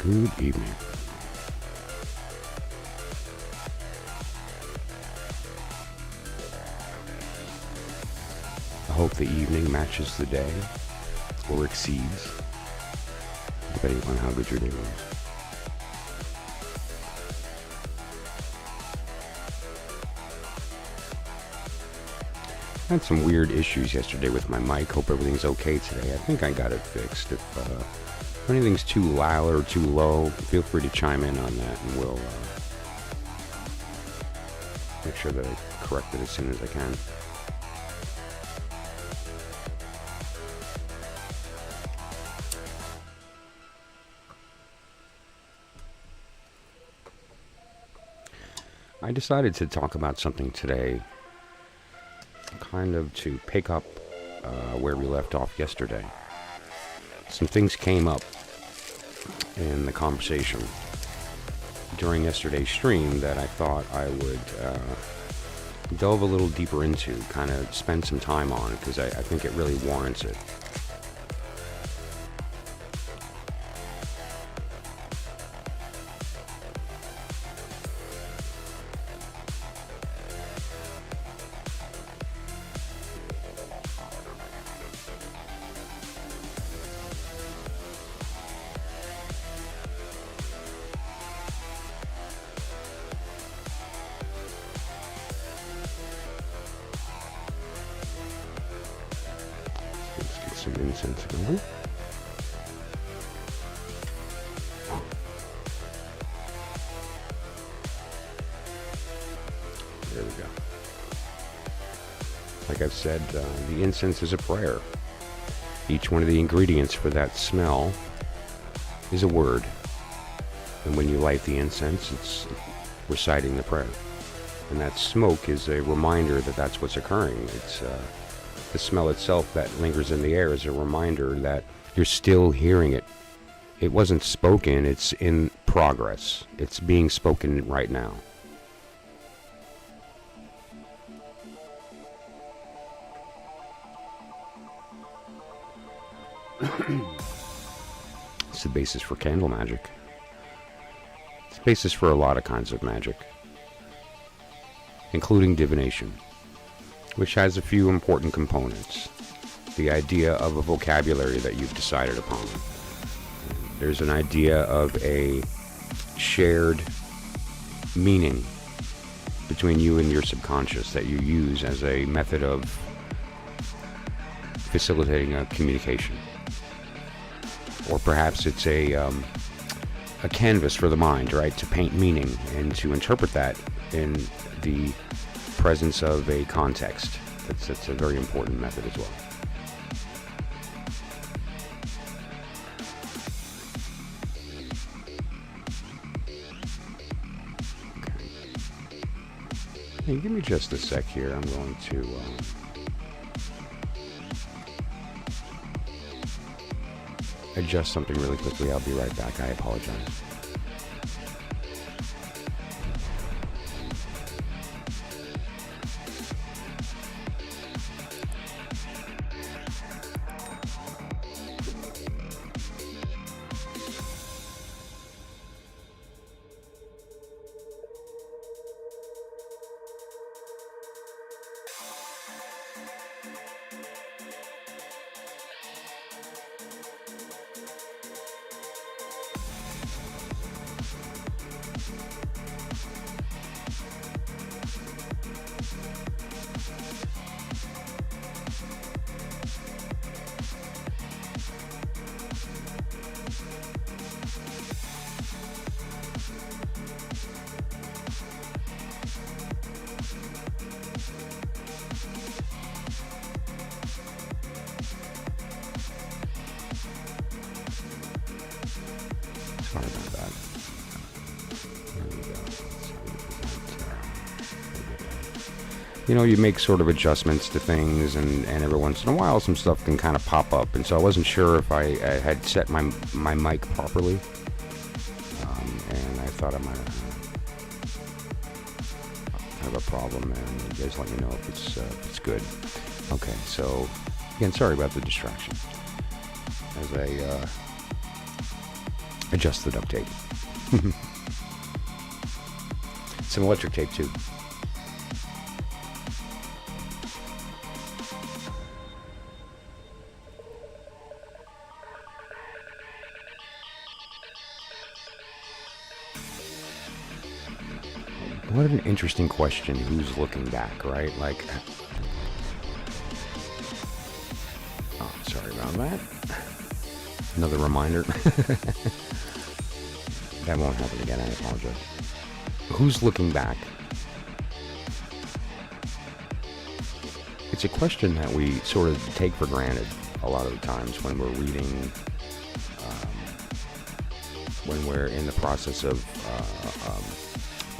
Good evening. I hope the evening matches the day, or exceeds, depending on how good your day was. I had some weird issues yesterday with my mic. Hope everything's okay today. I think I got it fixed. If anything's too loud or too low, feel free to chime in on that, and we'll make sure that I correct it as soon as I can. I decided to talk about something today, kind of to pick up where we left off yesterday. Some things came up in the conversation during yesterday's stream that I thought I would delve a little deeper into, kind of spend some time on, because I think it really warrants it. Incense going. There we go. Like I've said, the incense is a prayer. Each one of the ingredients for that smell is a word. And when you light the incense, it's reciting the prayer. And that smoke is a reminder that that's what's occurring. It's the smell itself that lingers in the air is a reminder that you're still hearing it. It wasn't spoken, it's in progress. It's being spoken right now. It's the basis for candle magic. It's the basis for a lot of kinds of magic, including divination, which has a few important components. The idea of a vocabulary that you've decided upon. There's an idea of a shared meaning between you and your subconscious that you use as a method of facilitating a communication. Or perhaps it's a canvas for the mind, right? To paint meaning and to interpret that in the presence of a context. That's a very important method as well. Okay. Hey, give me just a sec here. I'm going to adjust something really quickly. I'll be right back. I apologize. Sorry about that. There we go. You know, you make sort of adjustments to things, and every once in a while some stuff can kind of pop up, and so I wasn't sure if I had set my mic properly, and I thought I might have a problem, and you guys let me know if it's good. Okay, so again, sorry about the distraction. As I Adjust the duct tape. Some electric tape too. What an interesting question. Who's looking back, right? Like, oh, sorry about that. Another reminder. That won't happen again, I apologize. Who's looking back? It's a question that we sort of take for granted a lot of the times when we're reading, when we're in the process of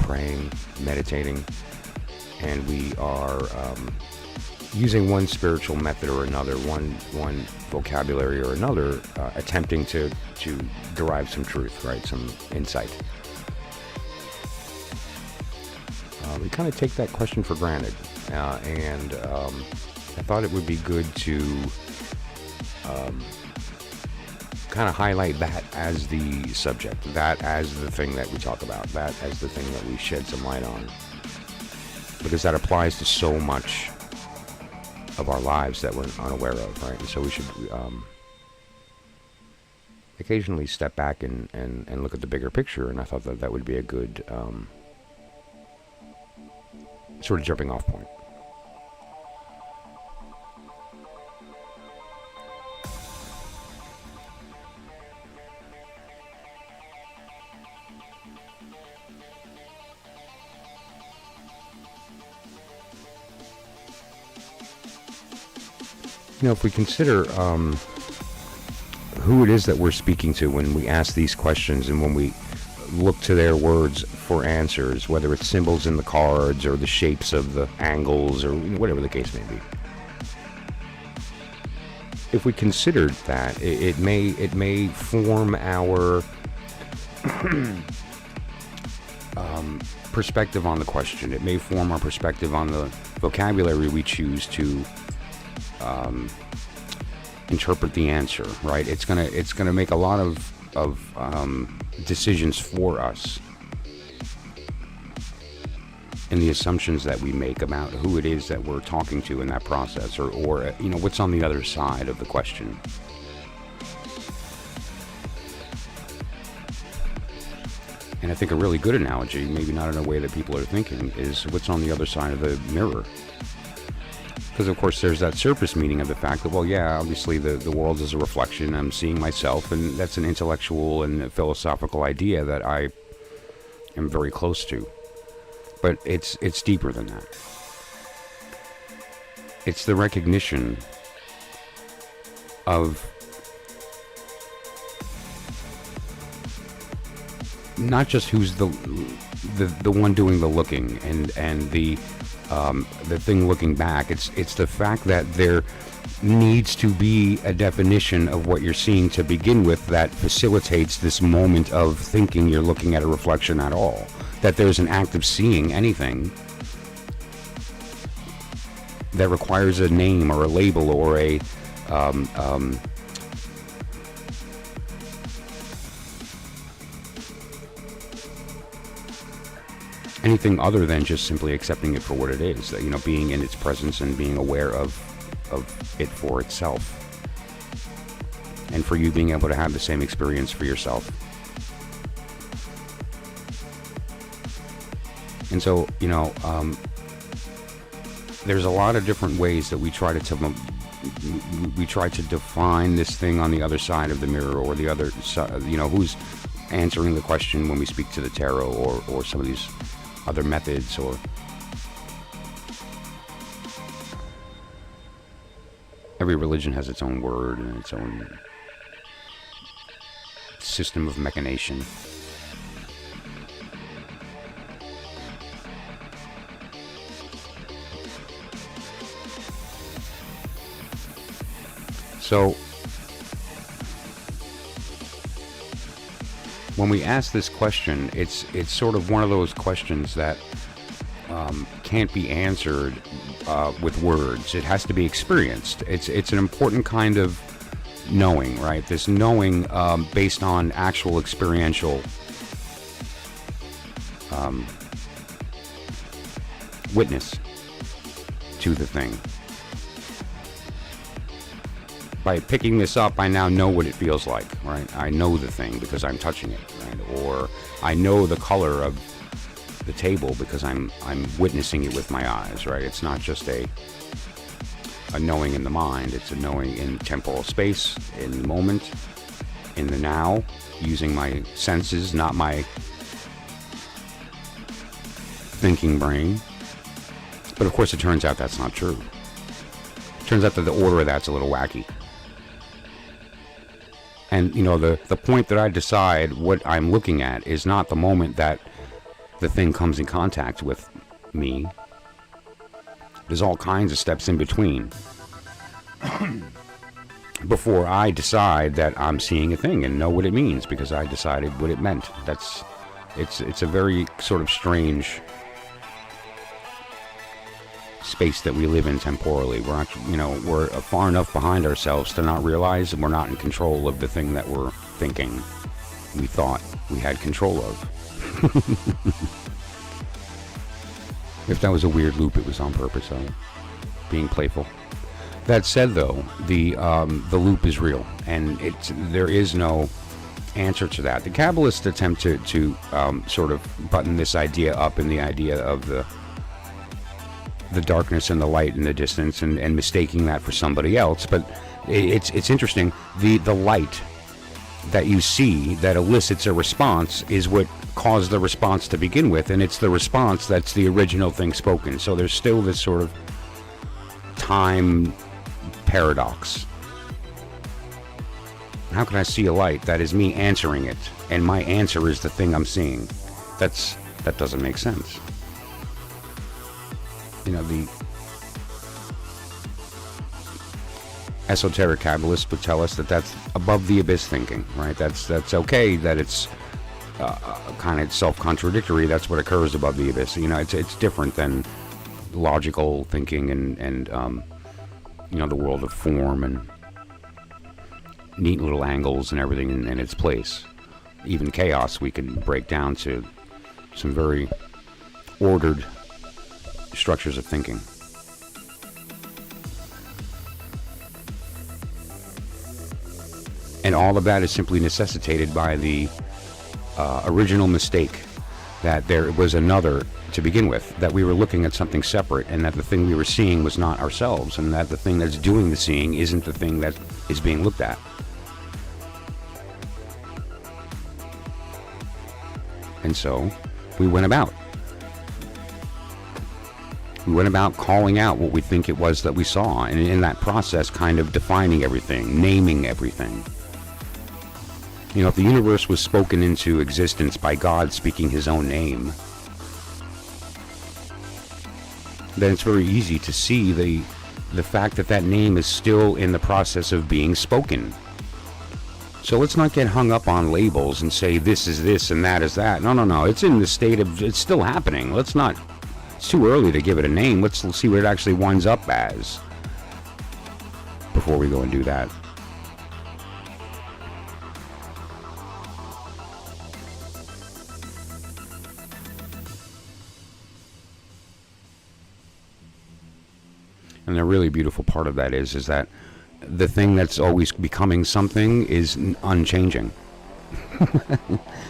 praying, meditating, and we are using one spiritual method or another, one vocabulary or another, attempting to derive some truth, right? Some insight. We kind of take that question for granted, and I thought it would be good to kind of highlight that as the subject, that as the thing that we talk about, that as the thing that we shed some light on, because that applies to so much of our lives that we're unaware of, right? And so we should occasionally step back and look at the bigger picture, and I thought that would be a good sort of jumping off point. You know, if we consider who it is that we're speaking to when we ask these questions and when we look to their words for answers, whether it's symbols in the cards or the shapes of the angles or whatever the case may be. If we considered that, it may form our perspective on the question. It may form our perspective on the vocabulary we choose to interpret the answer, right? It's gonna make a lot of decisions for us in the assumptions that we make about who it is that we're talking to in that process, or you know, what's on the other side of the question. And I think a really good analogy, maybe not in a way that people are thinking, is what's on the other side of the mirror. Because, of course, there's that surface meaning of the fact that, well, yeah, obviously the world is a reflection. I'm seeing myself, and that's an intellectual and philosophical idea that I am very close to. But it's deeper than that. It's the recognition of not just who's the one doing the looking and the thing looking back. It's the fact that there needs to be a definition of what you're seeing to begin with that facilitates this moment of thinking you're looking at a reflection at all. That there's an act of seeing anything that requires a name or a label or a anything other than just simply accepting it for what it is, that, you know, being in its presence and being aware of it for itself, and for you being able to have the same experience for yourself. And so, you know, there's a lot of different ways that we try to define this thing on the other side of the mirror, or the other side, you know, who's answering the question when we speak to the tarot, or some of these other methods, or every religion has its own word and its own system of machination. So when we ask this question, it's sort of one of those questions that can't be answered with words. It has to be experienced. It's an important kind of knowing, right? This knowing based on actual experiential witness to the thing. By picking this up, I now know what it feels like, right? I know the thing because I'm touching it, right? Or I know the color of the table because I'm witnessing it with my eyes, right? It's not just a knowing in the mind, it's a knowing in temporal space, in the moment, in the now, using my senses, not my thinking brain. But of course it turns out that's not true. It turns out that the order of that's a little wacky. And you know, the point that I decide what I'm looking at is not the moment that the thing comes in contact with me. There's all kinds of steps in between before I decide that I'm seeing a thing and know what it means, because I decided what it meant. It's a very sort of strange space that we live in temporally. We're not, you know, we're far enough behind ourselves to not realize that we're not in control of the thing that we're thinking we thought we had control of. If that was a weird loop, it was on purpose. Being playful. That said, though, the loop is real, and there is no answer to that. The Kabbalists attempt to sort of button this idea up in the idea of the darkness and the light in the distance, and mistaking that for somebody else. But it's interesting. The light that you see that elicits a response is what caused the response to begin with, and it's the response that's the original thing spoken. So there's still this sort of time paradox. How can I see a light? That is me answering it, and my answer is the thing I'm seeing. That doesn't make sense. You know, the esoteric Kabbalists would tell us that that's above the abyss thinking, right? That's okay, that it's kind of self-contradictory. That's what occurs above the abyss. You know, it's different than logical thinking and you know, the world of form and neat little angles and everything in its place. Even chaos we can break down to some very ordered structures of thinking. And all of that is simply necessitated by the original mistake that there was another to begin with, that we were looking at something separate, and that the thing we were seeing was not ourselves, and that the thing that's doing the seeing isn't the thing that is being looked at. And so we went about calling out what we think it was that we saw, and in that process kind of defining everything, naming everything. You know, if the universe was spoken into existence by God speaking his own name, then it's very easy to see the fact that that name is still in the process of being spoken. So let's not get hung up on labels and say this is this and that is that. No. It's in the state of, it's still happening. It's too early to give it a name. Let's see what it actually winds up as before we go and do that. And the really beautiful part of that is that the thing that's always becoming something is unchanging.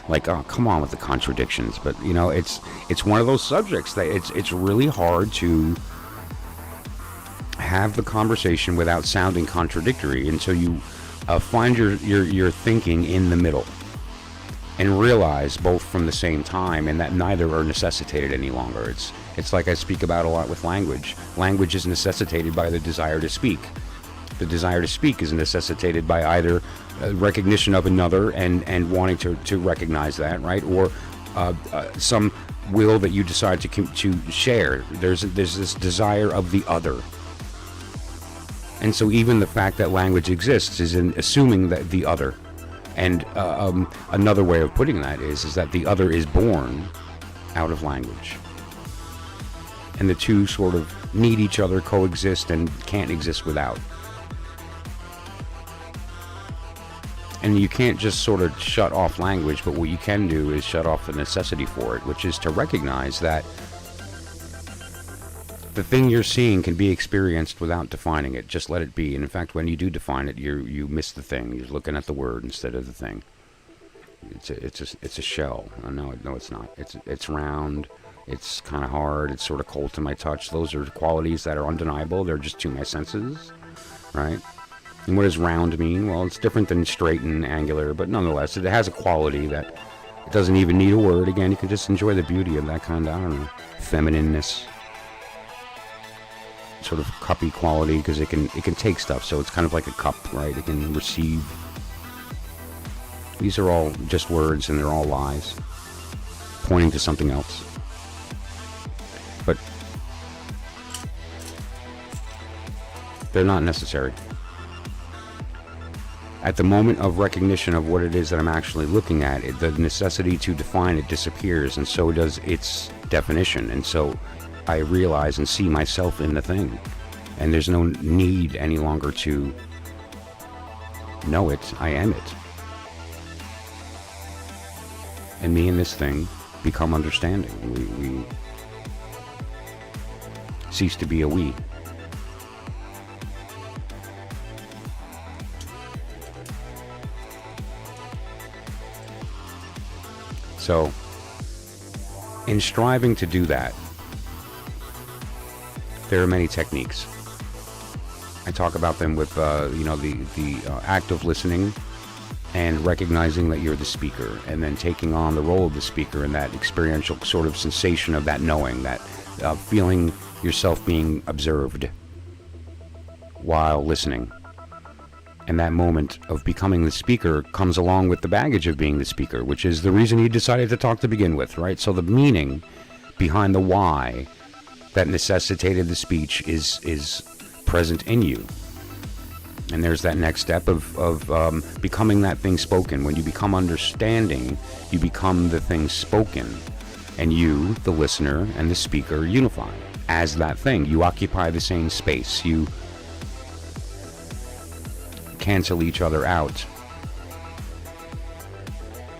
Like, oh, come on with the contradictions. But you know, it's one of those subjects that it's really hard to have the conversation without sounding contradictory until you find your thinking in the middle and realize both from the same time, and that neither are necessitated any longer. It's like I speak about a lot with language. Language is necessitated by the desire to speak. The desire to speak is necessitated by either recognition of another and wanting to recognize that, right? Or some will that you decide to share. There's this desire of the other. And so even the fact that language exists is in assuming that the other. And another way of putting that is that the other is born out of language. And the two sort of need each other, coexist, and can't exist without. And you can't just sort of shut off language, but what you can do is shut off the necessity for it, which is to recognize that the thing you're seeing can be experienced without defining it. Just let it be. And in fact, when you do define it, you miss the thing. You're looking at the word instead of the thing. It's a shell. No, it's not. It's round. It's kind of hard. It's sort of cold to my touch. Those are qualities that are undeniable. They're just to my senses, right? And what does round mean? Well, it's different than straight and angular, but nonetheless, it has a quality that it doesn't even need a word. Again, you can just enjoy the beauty of that kind of, I don't know, feminineness, sort of cuppy quality, because it can take stuff. So it's kind of like a cup, right? It can receive. These are all just words, and they're all lies, pointing to something else. But they're not necessary. At the moment of recognition of what it is that I'm actually looking at, the necessity to define it disappears, and so does its definition. And so I realize and see myself in the thing. And there's no need any longer to know it. I am it. And me and this thing become understanding. We cease to be a we. So, in striving to do that, there are many techniques. I talk about them with, the act of listening and recognizing that you're the speaker, and then taking on the role of the speaker in that experiential sort of sensation of that knowing, that feeling yourself being observed while listening. And that moment of becoming the speaker comes along with the baggage of being the speaker, which is the reason you decided to talk to begin with, right? So the meaning behind the why that necessitated the speech is present in you. And there's that next step of becoming that thing spoken. When you become understanding, you become the thing spoken. And you, the listener, and the speaker unify as that thing. You occupy the same space. You cancel each other out,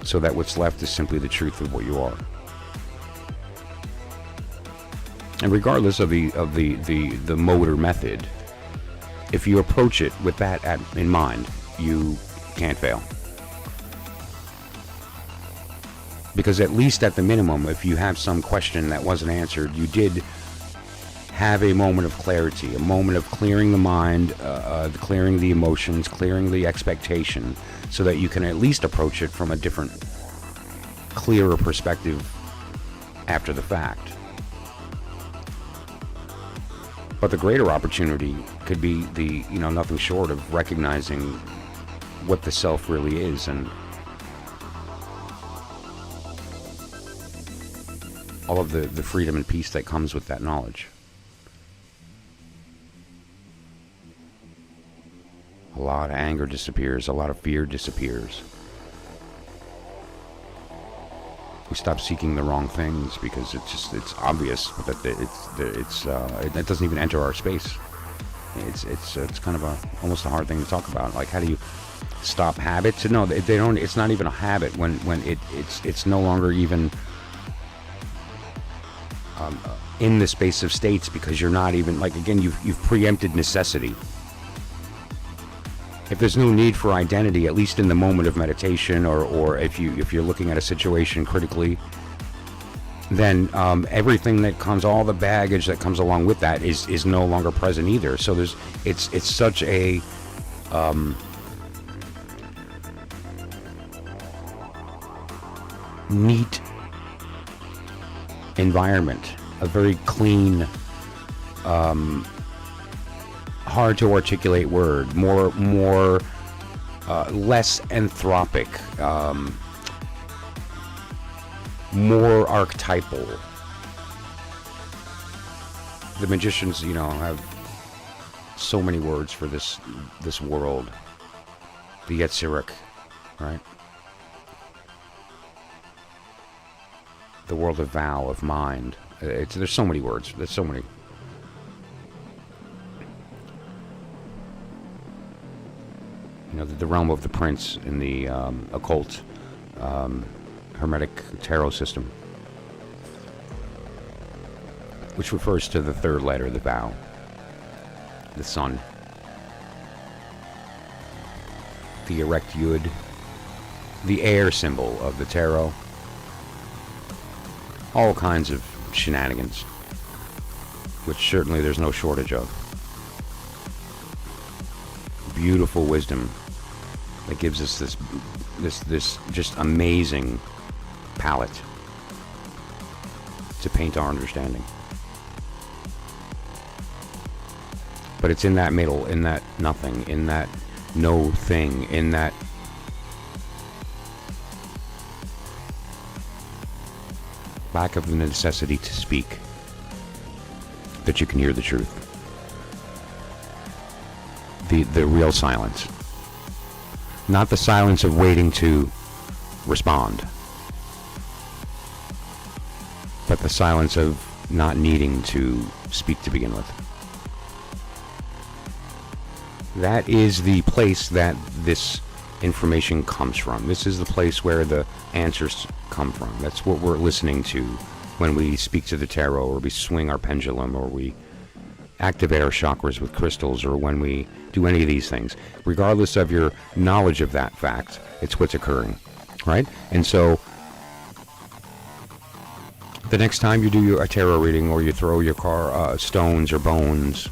so that what's left is simply the truth of what you are. And regardless of the mode or method, if you approach it with that in mind, you can't fail. Because at least at the minimum, if you have some question that wasn't answered, you did have a moment of clarity, a moment of clearing the mind, clearing the emotions, clearing the expectation, so that you can at least approach it from a different, clearer perspective after the fact. But the greater opportunity could be nothing short of recognizing what the self really is, and all of the freedom and peace that comes with that knowledge. A lot of anger disappears, a lot of fear disappears. We stop seeking the wrong things because it's obvious that it doesn't even enter our space. It's kind of almost a hard thing to talk about. Like, how do you stop habits? No, they don't. It's not even a habit when it's no longer even in the space of states, because you're not even, like, again, you've preempted necessity. If there's no need for identity, at least in the moment of meditation, or if you're looking at a situation critically, then everything that comes, all the baggage that comes along with that is no longer present either. So it's such a neat environment, a very clean, hard to articulate word, more less anthropic, more archetypal. The magicians, have so many words for this world. The Yetzirah, right? The world of vow, of mind. There's so many words. There's so many. the realm of the prince in the occult Hermetic tarot system, which refers to the third letter of the vowel, the sun. The erect yud, the air symbol of the tarot. All kinds of shenanigans, which certainly there's no shortage of. Beautiful wisdom that gives us this just amazing palette to paint our understanding. But it's in that middle, in that nothing, in that no thing, in that lack of the necessity to speak, that you can hear the truth. The real silence. Not the silence of waiting to respond, but the silence of not needing to speak to begin with. That is the place that this information comes from. This is the place where the answers come from. That's what we're listening to when we speak to the tarot, or we swing our pendulum, or we activate our chakras with crystals, or when we do any of these things. Regardless of your knowledge of that fact, it's what's occurring, right? And so the next time you do a tarot reading, or you throw your stones or bones,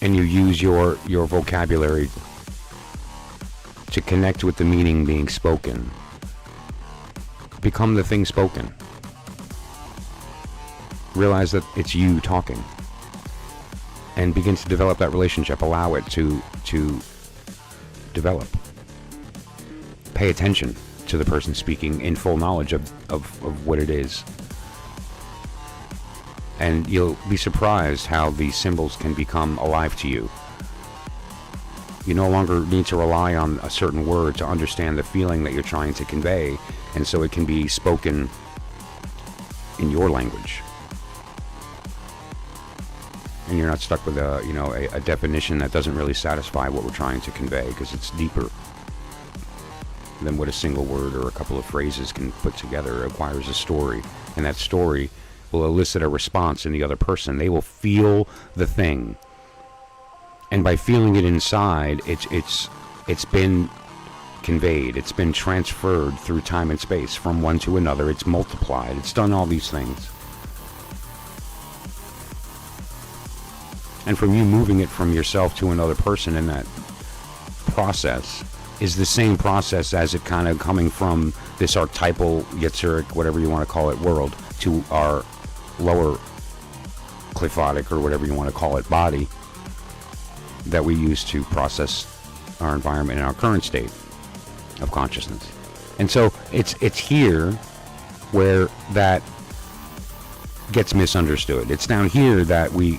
and you use your vocabulary to connect with the meaning being spoken, become the thing spoken. Realize that it's you talking, and begin to develop that relationship. Allow it to develop. Pay attention to the person speaking in full knowledge of what it is. And you'll be surprised how these symbols can become alive to you. You no longer need to rely on a certain word to understand the feeling that you're trying to convey, and so it can be spoken in your language. And you're not stuck with a definition that doesn't really satisfy what we're trying to convey, because it's deeper than what a single word or a couple of phrases can put together. It requires a story, and that story will elicit a response in the other person. They will feel the thing, and by feeling it inside, it's been conveyed, it's been transferred through time and space from one to another. It's multiplied, it's done all these things. And from you moving it from yourself to another person, in that process is the same process as it kind of coming from this archetypal, Yetziric, whatever you want to call it, world, to our lower cliphotic, or whatever you want to call it, body that we use to process our environment in our current state of consciousness. And so it's here where that gets misunderstood. It's down here that we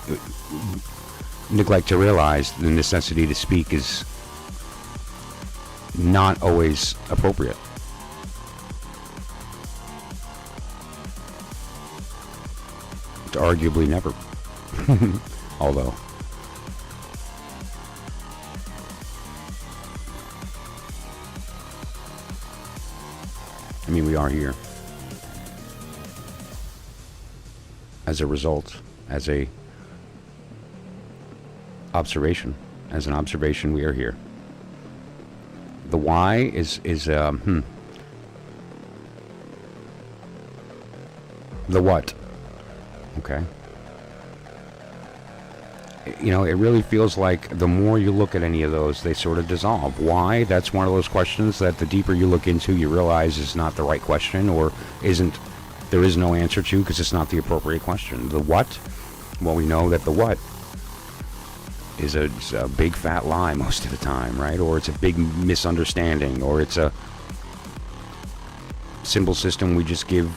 neglect to realize the necessity to speak is not always appropriate. Arguably never. Although we are here as a result, as an observation we are here. The why is the what. Okay. It really feels like the more you look at any of those, they sort of dissolve. Why? That's one of those questions that the deeper you look into, you realize is not the right question, or there is no answer to, because it's not the appropriate question. The what? Well, we know that the what is a big fat lie most of the time, right? Or it's a big misunderstanding, or it's a symbol system we just give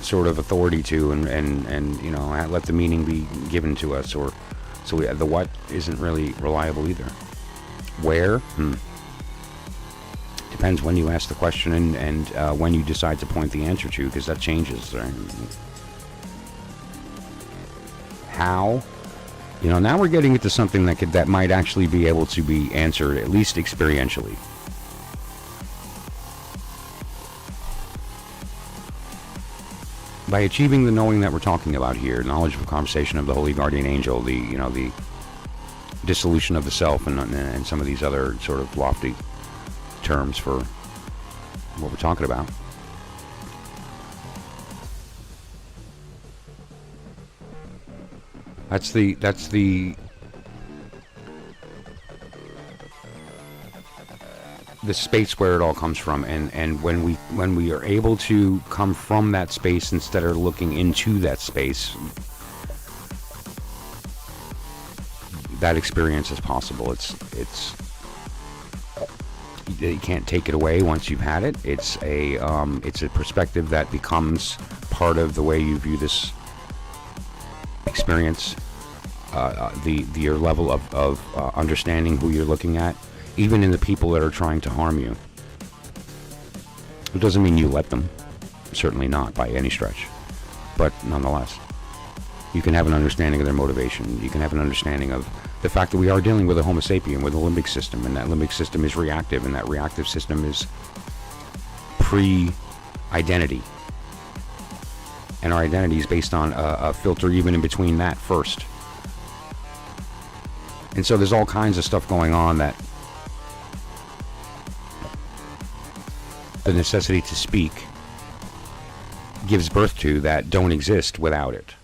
sort of authority to, and let the meaning be given to us, or so the what isn't really reliable either. Where? Depends when you ask the question, and when you decide to point the answer to, because that changes, right? How? Now we're getting into something that might actually be able to be answered, at least experientially. By achieving the knowing that we're talking about here, knowledge of a conversation of the holy guardian angel, the dissolution of the self, and some of these other sort of lofty terms for what we're talking about. That's the space where it all comes from, and when we are able to come from that space instead of looking into that space, that experience is possible. It's you can't take it away once you've had it. It's a perspective that becomes part of the way you view this experience, your level of understanding who you're looking at, even in the people that are trying to harm you. It doesn't mean you let them, certainly not by any stretch, but nonetheless, you can have an understanding of their motivation. You can have an understanding of the fact that we are dealing with a Homo sapien, with a limbic system, and that limbic system is reactive, and that reactive system is pre-identity. And our identity is based on a filter even in between that first. And so there's all kinds of stuff going on that the necessity to speak gives birth to that don't exist without it.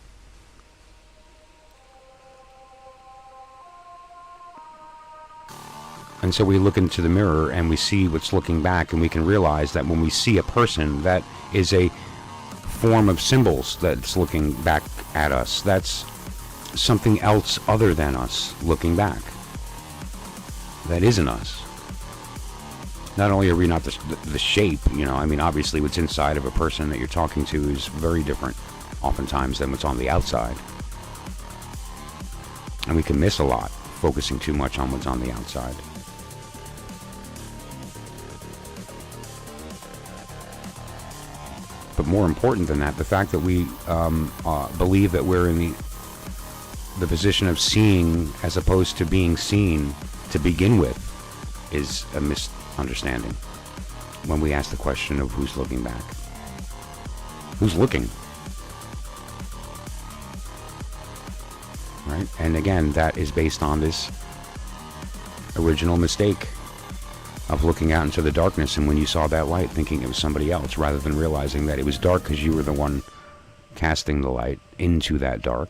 And so we look into the mirror and we see what's looking back, and we can realize that when we see a person, that is a form of symbols that's looking back at us. That's something else other than us looking back. That isn't us. Not only are we not the shape, obviously what's inside of a person that you're talking to is very different oftentimes than what's on the outside. And we can miss a lot focusing too much on what's on the outside. But more important than that, the fact that we believe that we're in the position of seeing as opposed to being seen to begin with is a misunderstanding when we ask the question of who's looking back. Who's looking? Right? And again, that is based on this original mistake of looking out into the darkness, and when you saw that light, thinking it was somebody else, rather than realizing that it was dark because you were the one casting the light into that dark.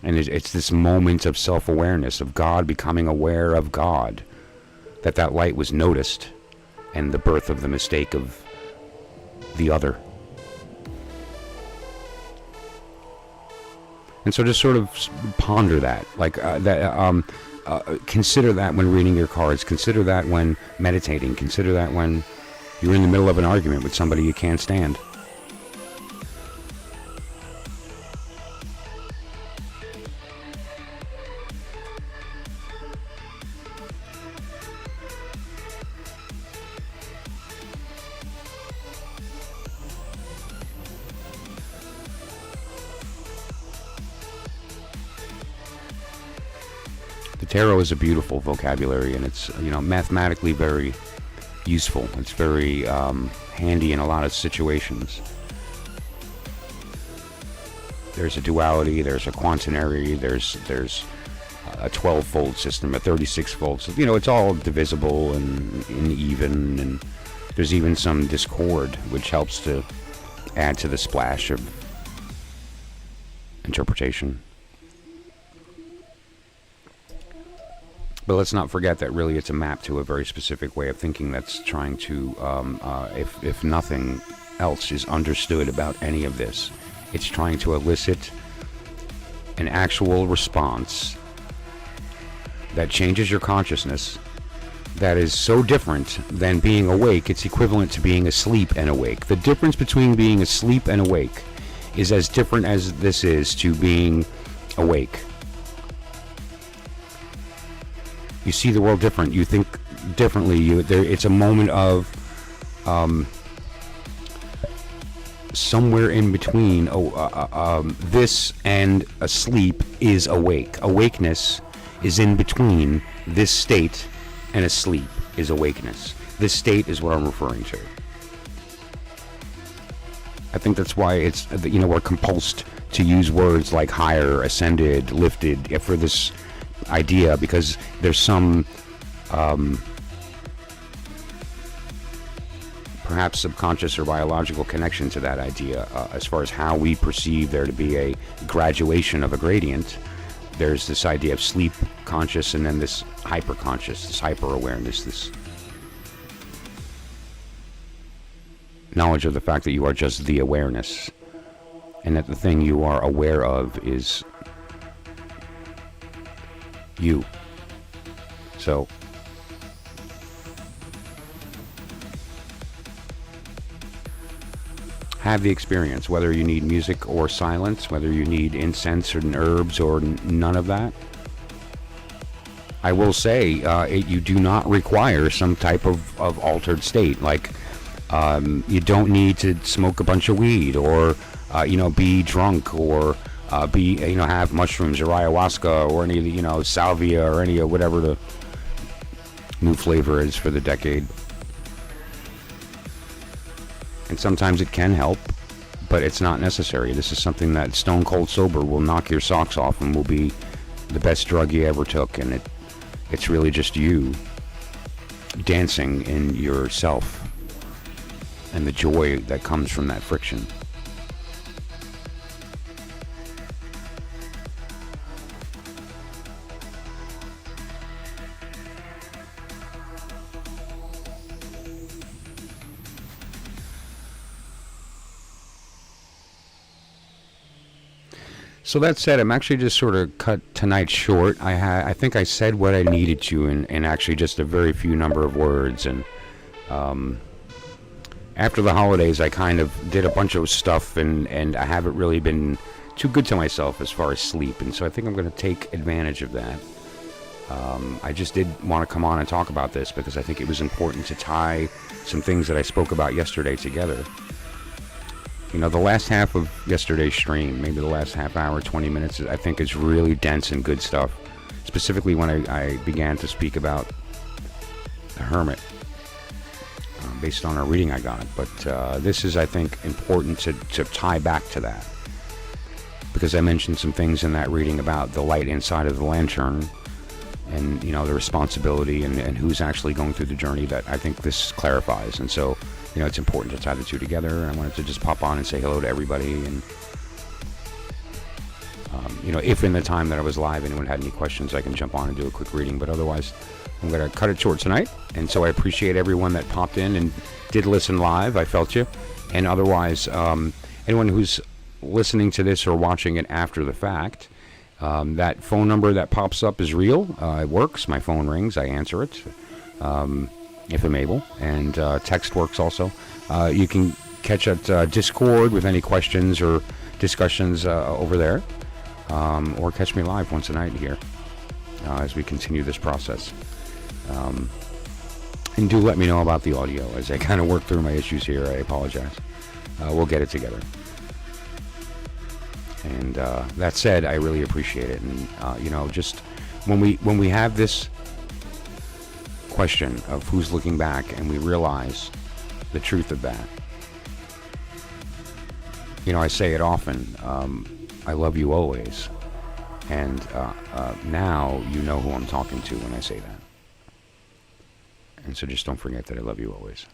And it's this moment of self-awareness, of God becoming aware of God, that light was noticed, and the birth of the mistake of the other. And so just sort of ponder that, consider that when reading your cards, consider that when meditating, consider that when you're in the middle of an argument with somebody you can't stand. Tarot is a beautiful vocabulary, and it's mathematically very useful. It's very handy in a lot of situations. There's a duality, there's a quaternary, there's a 12-fold system, a 36-fold system. It's all divisible and even, and there's even some discord, which helps to add to the splash of interpretation. But let's not forget that really it's a map to a very specific way of thinking that's trying to, if nothing else is understood about any of this, it's trying to elicit an actual response that changes your consciousness, that is so different than being awake. It's equivalent to being asleep and awake. The difference between being asleep and awake is as different as this is to being awake. You see the world different. You think differently. It's a moment of somewhere in between this and asleep is awake. Awakeness is in between this state and asleep is awakeness. This state is what I'm referring to. I think that's why it's, we're compulsed to use words like higher, ascended, lifted for this idea, because there's some perhaps subconscious or biological connection to that idea as far as how we perceive there to be a graduation of a gradient. There's this idea of sleep conscious, and then this hyper-conscious, this hyper-awareness, this knowledge of the fact that you are just the awareness, and that the thing you are aware of is you. So have the experience, whether you need music or silence, whether you need incense or herbs or none of that. I will say you do not require some type of altered state, like you don't need to smoke a bunch of weed, or be drunk, or have mushrooms or ayahuasca or any of the salvia or any of whatever the new flavor is for the decade. And sometimes it can help, but it's not necessary. This is something that stone cold sober will knock your socks off and will be the best drug you ever took, and it's really just you dancing in yourself and the joy that comes from that friction. So that said, I'm actually just sort of cut tonight short. I think I said what I needed to in actually just a very few number of words. And after the holidays, I kind of did a bunch of stuff, and I haven't really been too good to myself as far as sleep. And so I think I'm going to take advantage of that. I just did want to come on and talk about this because I think it was important to tie some things that I spoke about yesterday together. The last half of yesterday's stream, maybe the last half hour, 20 minutes, I think is really dense and good stuff. Specifically when I began to speak about the Hermit, based on a reading I got. But this is, I think, important to tie back to that. Because I mentioned some things in that reading about the light inside of the lantern, and, the responsibility and who's actually going through the journey that I think this clarifies. And so, it's important to tie the two together, and I wanted to just pop on and say hello to everybody. And, if in the time that I was live anyone had any questions, I can jump on and do a quick reading. But otherwise, I'm going to cut it short tonight. And so I appreciate everyone that popped in and did listen live. I felt you. And otherwise, anyone who's listening to this or watching it after the fact, that phone number that pops up is real. It works. My phone rings. I answer it. If I'm able, and text works also. You can catch at Discord with any questions or discussions over there, or catch me live once a night here as we continue this process. And do let me know about the audio as I kind of work through my issues here. I apologize. We'll get it together. And that said, I really appreciate it. And just when we have this question of who's looking back, and we realize the truth of that. I say it often, I love you always. And now you know who I'm talking to when I say that. And so just don't forget that I love you always.